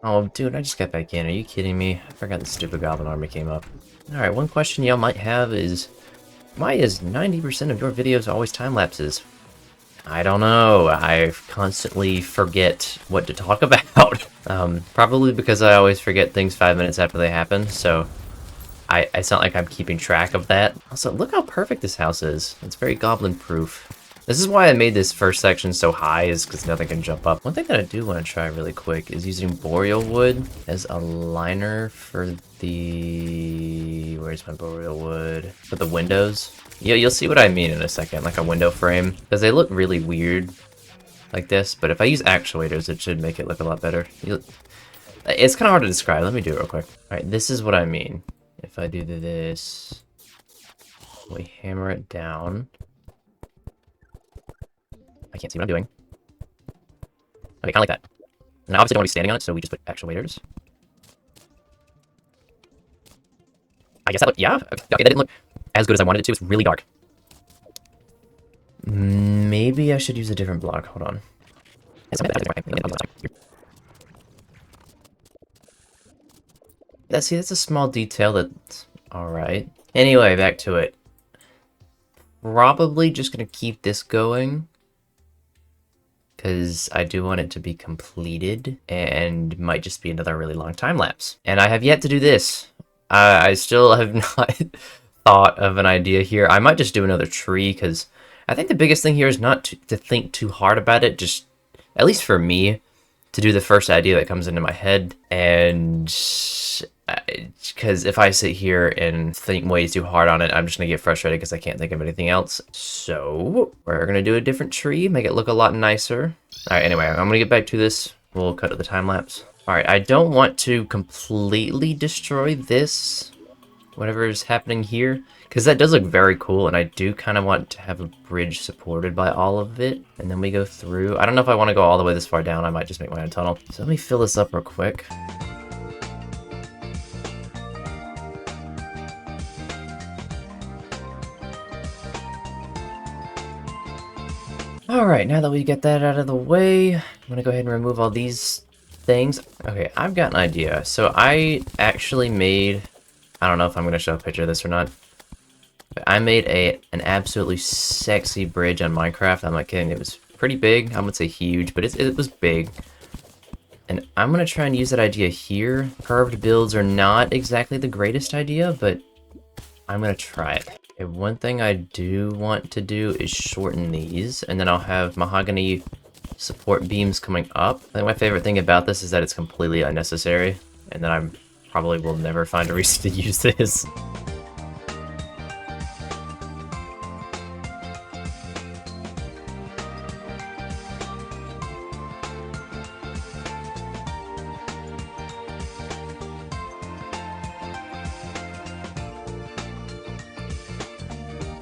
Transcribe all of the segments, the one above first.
Oh, dude, I just got back in. Are you kidding me? I forgot the stupid goblin army came up. Alright, one question y'all might have is, why is 90% of your videos always time lapses? I don't know. I constantly forget what to talk about. Probably because I always forget things 5 minutes after they happen, so it's not like I'm keeping track of that. Also, look how perfect this house is. It's very goblin-proof. This is why I made this first section so high, is because nothing can jump up. One thing that I do want to try really quick is using boreal wood as a liner for the... Where's my boreal wood? For the windows. Yeah, you'll see what I mean in a second, like a window frame. Because they look really weird like this, but if I use actuators, it should make it look a lot better. It's kind of hard to describe. Let me do it real quick. Alright, this is what I mean. If I do this, we hammer it down. I can't see what I'm doing. Okay, kind of like that. And I obviously don't want to be standing on it, so we just put actuators. I guess that looked, yeah. Okay, that didn't look as good as I wanted it to. It's really dark. Maybe I should use a different block. Hold on. See, that's a small detail that's alright. Anyway, back to it. Probably just gonna keep this going, because I do want it to be completed, and might just be another really long time lapse. And I have yet to do this. I still have not thought of an idea here. I might just do another tree, because I think the biggest thing here is not to think too hard about it, just, at least for me, to do the first idea that comes into my head, and because if I sit here and think way too hard on it, I'm just gonna get frustrated because I can't think of anything else. So we're gonna do a different tree, make it look a lot nicer. All right, anyway, I'm gonna get back to this. We'll cut to the time lapse. All right, I don't want to completely destroy this, whatever is happening here, because that does look very cool, and I do kind of want to have a bridge supported by all of it, and then we go through. I don't know if I want to go all the way this far down. I might just make my own tunnel. So let me fill this up real quick. Alright, now that we get that out of the way, I'm gonna go ahead and remove all these things. Okay, I've got an idea. So I actually made... I don't know if I'm gonna show a picture of this or not. But I made an absolutely sexy bridge on Minecraft. I'm not kidding, it was pretty big. I wouldn't say huge, but it was big. And I'm gonna try and use that idea here. Curved builds are not exactly the greatest idea, but I'm gonna try it. Okay, one thing I do want to do is shorten these, and then I'll have mahogany support beams coming up. I think my favorite thing about this is that it's completely unnecessary, and then I probably will never find a reason to use this.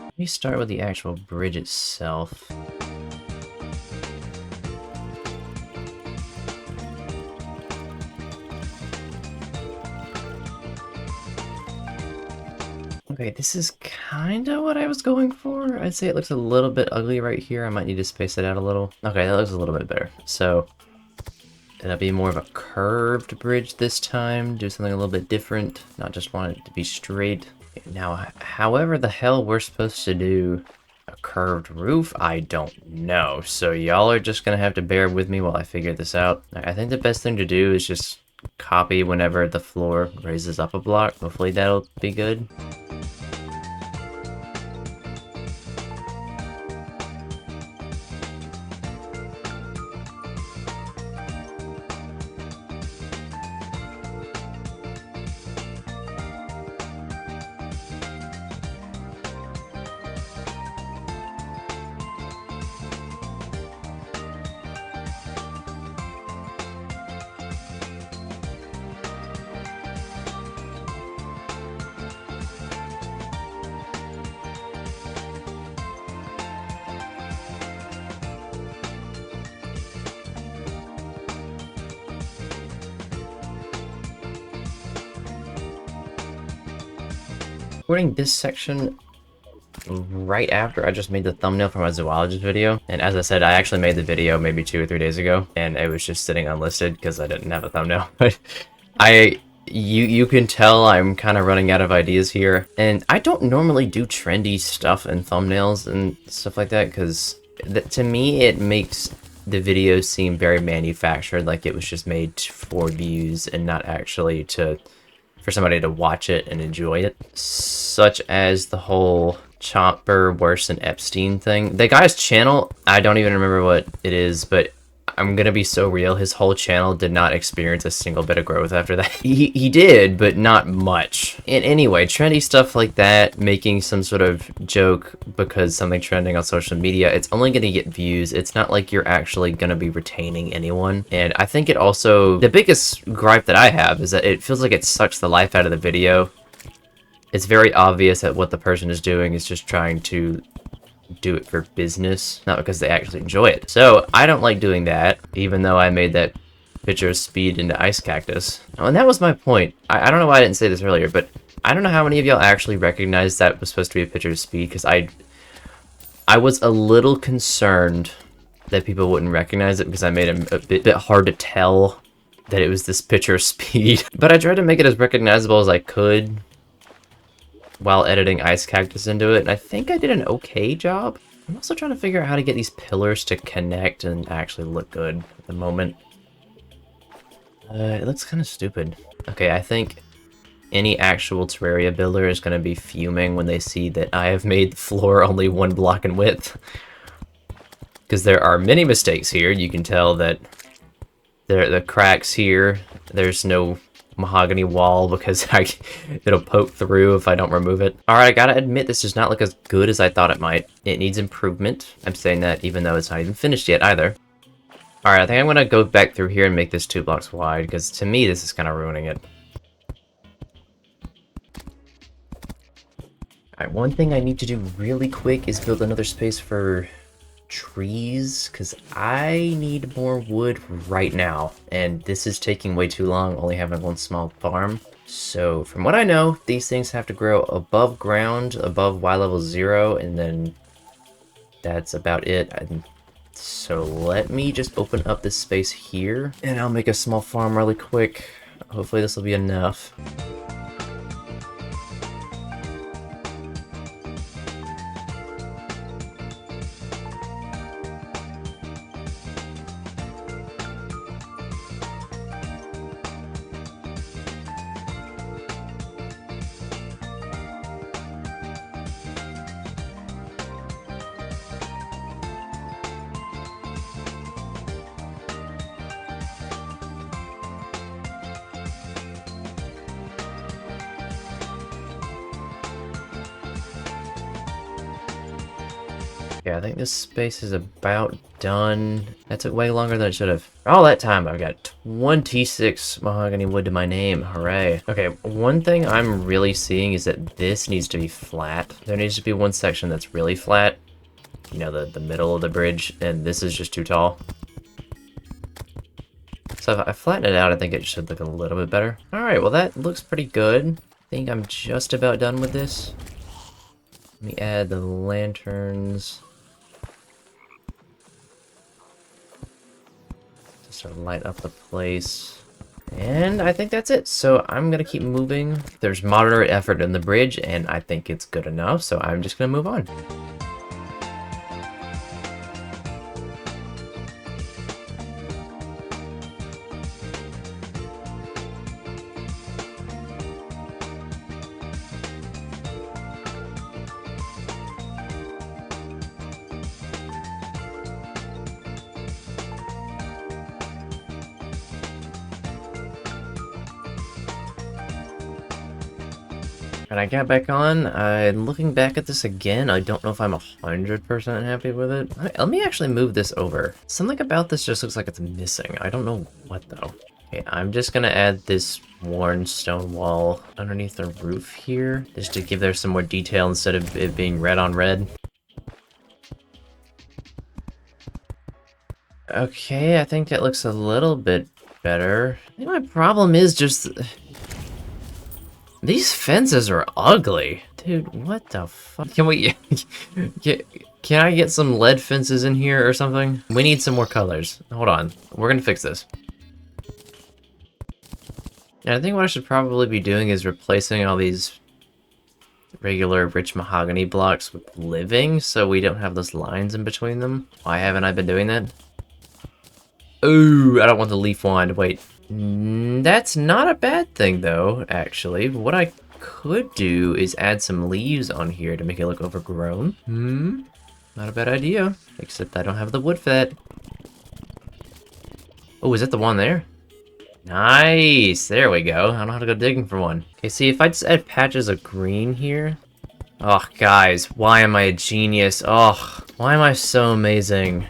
Let me start with the actual bridge itself. Okay, this is kinda what I was going for. I'd say it looks a little bit ugly right here. I might need to space it out a little. Okay, that looks a little bit better. So, it'll be more of a curved bridge this time. Do something a little bit different. Not just want it to be straight. Now, however the hell we're supposed to do a curved roof, I don't know. So y'all are just gonna have to bear with me while I figure this out. I think the best thing to do is just copy whenever the floor raises up a block. Hopefully that'll be good. Recording this section right after I just made the thumbnail for my zoologist video. And as I said, I actually made the video maybe 2 or 3 days ago, and it was just sitting unlisted because I didn't have a thumbnail. But you can tell I'm kind of running out of ideas here, and I don't normally do trendy stuff in thumbnails and stuff like that because to me it makes the video seem very manufactured, like it was just made for views and not actually for somebody to watch it and enjoy it. Such as the whole Chomper worse than Epstein thing. The guy's channel, I don't even remember what it is, but I'm gonna be so real, his whole channel did not experience a single bit of growth after that. He did, but not much. And anyway, trendy stuff like that, making some sort of joke because something trending on social media, it's only gonna get views. It's not like you're actually gonna be retaining anyone. And I think it also, the biggest gripe that I have is that it feels like it sucks the life out of the video. It's very obvious that what the person is doing is just trying to do it for business, not because they actually enjoy it. So I don't like doing that, even though I made that picture of Speed into Ice Cactus. Oh, and that was my point. I don't know why I didn't say this earlier, but I don't know how many of y'all actually recognized that was supposed to be a picture of Speed, because I was a little concerned that people wouldn't recognize it because I made him a bit hard to tell that it was this picture of Speed. But I tried to make it as recognizable as I could while editing Ice Cactus into it, and I think I did an okay job. I'm also trying to figure out how to get these pillars to connect and actually look good at the moment. It looks kind of stupid. Okay, I think any actual Terraria builder is going to be fuming when they see that I have made the floor only 1 block in width. Because there are many mistakes here. You can tell that the cracks here, there's no mahogany wall because it'll poke through if I don't remove it. Alright, I gotta admit this does not look as good as I thought it might. It needs improvement. I'm saying that even though it's not even finished yet either. Alright, I think I'm gonna go back through here and make this 2 blocks wide because to me this is kind of ruining it. Alright, one thing I need to do really quick is build another space for trees, because I need more wood right now, and this is taking way too long, only having 1 small farm. So from what I know, these things have to grow above ground, above Y level 0, and then that's about it. So let me just open up this space here, and I'll make a small farm really quick. Hopefully this will be enough. Yeah, I think this space is about done. That took way longer than it should have. For all that time, I've got 26 mahogany wood to my name. Hooray. Okay, one thing I'm really seeing is that this needs to be flat. There needs to be one section that's really flat. You know, the middle of the bridge, and this is just too tall. So if I flatten it out, I think it should look a little bit better. Alright, well that looks pretty good. I think I'm just about done with this. Let me add the lanterns. Just to light up the place. And I think that's it. So I'm going to keep moving. There's moderate effort in the bridge, and I think it's good enough, so I'm just going to move on. And I got back on, looking back at this again, I don't know if I'm 100% happy with it. Let me actually move this over. Something about this just looks like it's missing. I don't know what though. Okay, I'm just gonna add this worn stone wall underneath the roof here, just to give there some more detail instead of it being red on red. Okay, I think that looks a little bit better. I think my problem is just... these fences are ugly. Dude, what the fuck? Can we... Can I get some lead fences in here or something? We need some more colors. Hold on. We're gonna fix this. And I think what I should probably be doing is replacing all these regular rich mahogany blocks with living, so we don't have those lines in between them. Why haven't I been doing that? Ooh, I don't want the leaf wand. Wait. That's not a bad thing, though, actually. What I could do is add some leaves on here to make it look overgrown. Not a bad idea. Except I don't have the wood for that. Oh, is that the one there? Nice! There we go. I don't know how to go digging for one. Okay, see, if I just add patches of green here... Oh, guys, why am I a genius? Oh, why am I so amazing?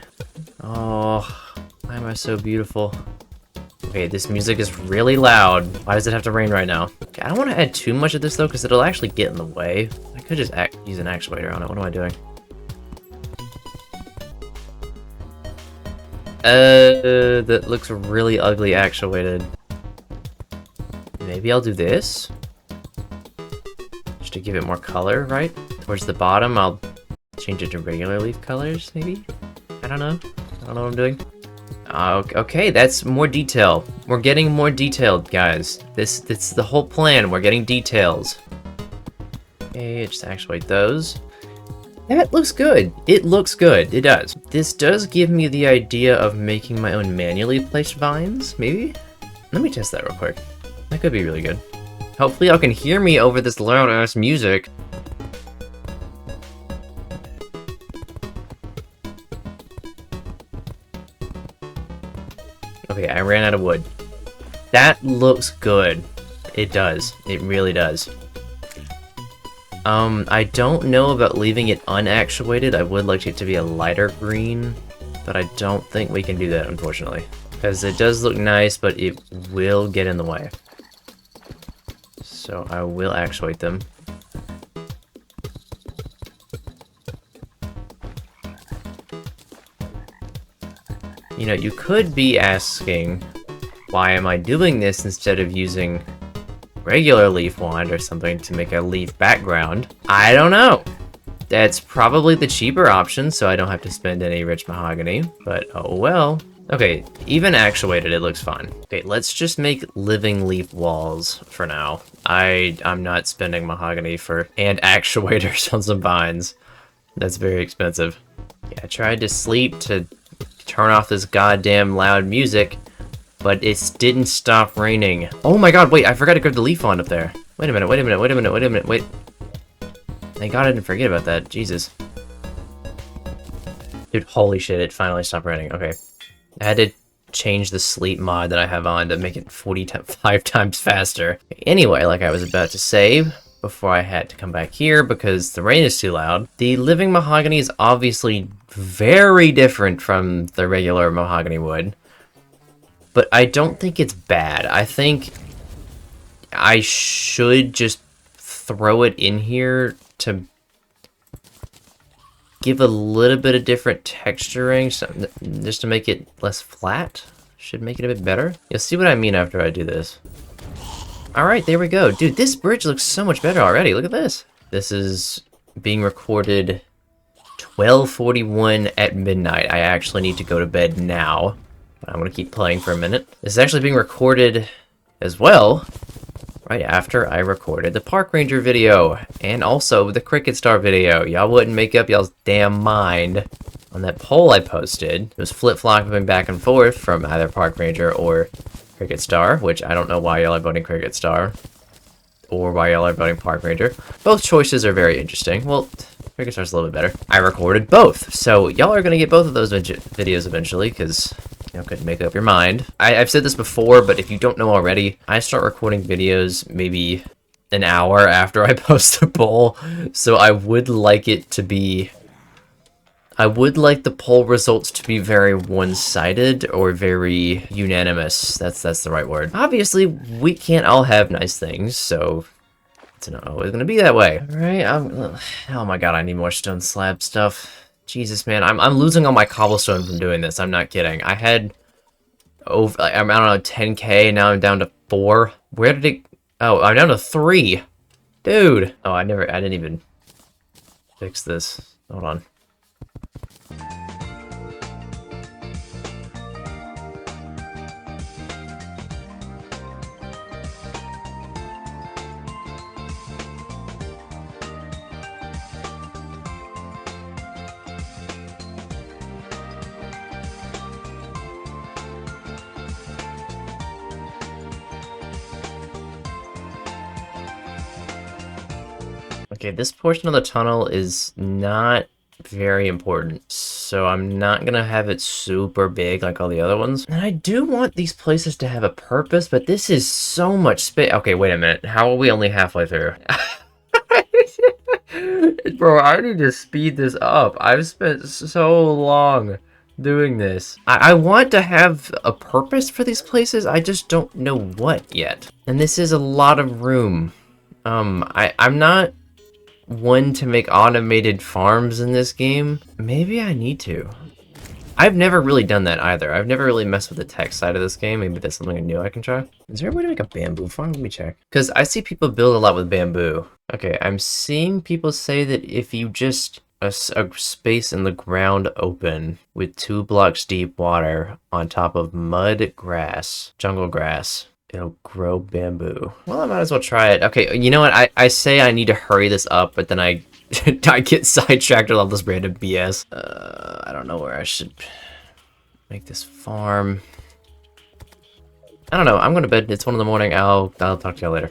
Oh, why am I so beautiful? Okay, this music is really loud. Why does it have to rain right now? Okay, I don't want to add too much of this, though, because it'll actually get in the way. I could just use an actuator on it. What am I doing? That looks really ugly actuated. Maybe I'll do this? Just to give it more color, right? Towards the bottom, I'll change it to regular leaf colors, maybe? I don't know. I don't know what I'm doing. Okay, that's more detail. We're getting more detailed, guys. This is the whole plan. We're getting details. Okay, just actuate those. That looks good. It looks good. It does. This does give me the idea of making my own manually placed vines, maybe? Let me test that real quick. That could be really good. Hopefully y'all can hear me over this loud-ass music. Okay, I ran out of wood. That looks good. It does. It really does. I don't know about leaving it unactuated. I would like it to be a lighter green, but I don't think we can do that, unfortunately. Because it does look nice, but it will get in the way. So I will actuate them. You know, you could be asking, why am I doing this instead of using regular leaf wand or something to make a leaf background? I don't know. That's probably the cheaper option, so I don't have to spend any rich mahogany, but oh well. Okay, even actuated, it looks fine. Okay, let's just make living leaf walls for now. I'm not spending mahogany and actuators on some vines. That's very expensive. Yeah, I tried to sleep to turn off this goddamn loud music, but it didn't stop raining. Oh my god, wait, I forgot to grab the leaf wand up there. Wait a minute, wait a minute, wait a minute, wait a minute, wait. Thank god I didn't forget about that, Jesus. Dude, holy shit, it finally stopped raining, okay. I had to change the sleep mod that I have on to make it 45 times faster. Anyway, like I was about to say, before I had to come back here because the rain is too loud, the living mahogany is obviously very different from the regular mahogany wood. But I don't think it's bad. I think I should just throw it in here to give a little bit of different texturing, just to make it less flat. Should make it a bit better. You'll see what I mean after I do this. Alright, there we go. Dude, this bridge looks so much better already. Look at this. This is being recorded 12:41 at midnight. I actually need to go to bed now. I'm gonna keep playing for a minute. This is actually being recorded as well right after I recorded the Park Ranger video, and also the Cricket Star video. Y'all wouldn't make up y'all's damn mind on that poll I posted. It was flip-flopping back and forth from either Park Ranger or Cricket Star, which I don't know why y'all are voting Cricket Star, or why y'all are voting Park Ranger. Both choices are very interesting. Well, Cricket Star's a little bit better. I recorded both, so y'all are gonna get both of those videos eventually, because you know, couldn't make up your mind. I've said this before, but if you don't know already, I start recording videos maybe an hour after I post the poll, so I would like it to be... I would like the poll results to be very one-sided or very unanimous. That's the right word. Obviously, we can't all have nice things, so it's not always gonna be that way. Alright, oh my god, I need more stone slab stuff. Jesus, man, I'm losing all my cobblestone from doing this. I'm not kidding. I had over, I don't know, 10k, now I'm down to 4. Where did it... Oh, I'm down to 3. Dude! Oh, I didn't even fix this. Hold on. Okay, this portion of the tunnel is not very important, so I'm not gonna have it super big like all the other ones. And I do want these places to have a purpose, but this is so much space. Okay, wait a minute. How are we only halfway through? Bro, I need to speed this up. I've spent so long doing this. I want to have a purpose for these places, I just don't know what yet. And this is a lot of room. I'm not one to make automated farms in this game. Maybe I need to. I've never really done that either. I've never really messed with the tech side of this game. Maybe that's something new I can try. Is there a way to make a bamboo farm? Let me check. Because I see people build a lot with bamboo. Okay, I'm seeing people say that if you just a space in the ground open with 2 blocks deep water on top of mud grass, jungle grass, it'll grow bamboo. Well, I might as well try it. Okay, you know what? I say I need to hurry this up, but then I I get sidetracked with all this random BS. I don't know where I should make this farm. I don't know. I'm going to bed. It's 1 in the morning. I'll talk to y'all later.